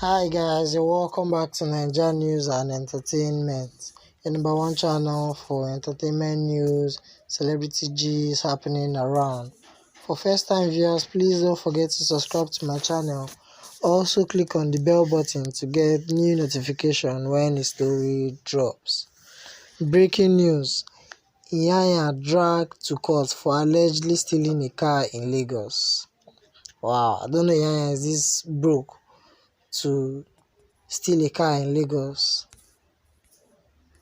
Hi guys, and welcome back to Nigerian News and Entertainment, your number one channel for entertainment news, celebrity G's happening around. For first time viewers, please don't forget to subscribe to my channel. Also click on the bell button to get new notification when a story drops. Breaking news: Iyanya dragged to court for allegedly stealing a car in Lagos. Wow, I don't know Iyanya is this broke to steal a car in Lagos.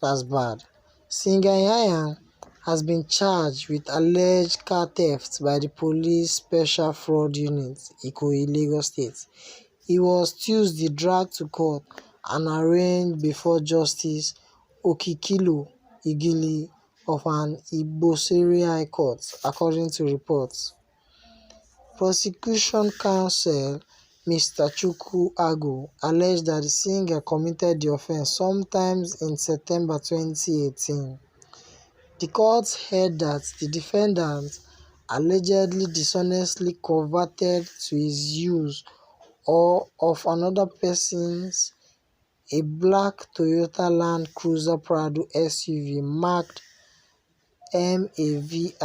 That's bad. Singer Iyanya has been charged with alleged car theft by the Police Special Fraud Unit, Ikoyi, Lagos State. He was Tuesday dragged to court and arraigned before Justice Mobolanle Okikiolu-Ighile of an Igbosere High Court, according to reports. Prosecution counsel Mr. Agụ alleged that the singer committed the offense sometime in September 2018. The court held that the defendant allegedly dishonestly converted to his use or of another person's a black Toyota Land Cruiser Prado SUV marked MAVINIY.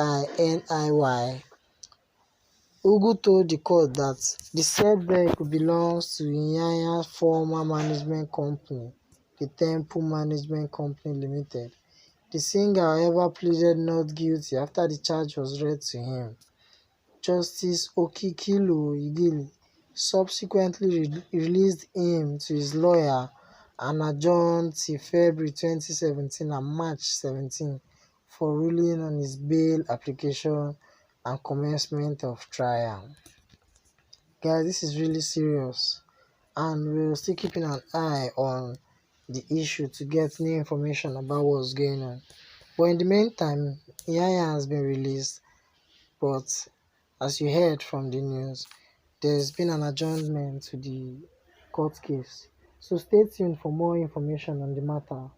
Ugu told the court that the said vehicle belongs to Iyanya's former management company, the Temple Management Company Limited. The singer, however, pleaded not guilty after the charge was read to him. Justice Okikiolu-Ighile subsequently released him to his lawyer and adjourned till February 2017 and March 17 for ruling on his bail application and commencement of trial. Guys, this is really serious, and we're still keeping an eye on the issue to get new information about what's going on. But in the meantime, Iyanya has been released, but as you heard from the news, there's been an adjournment to the court case. So stay tuned for more information on the matter.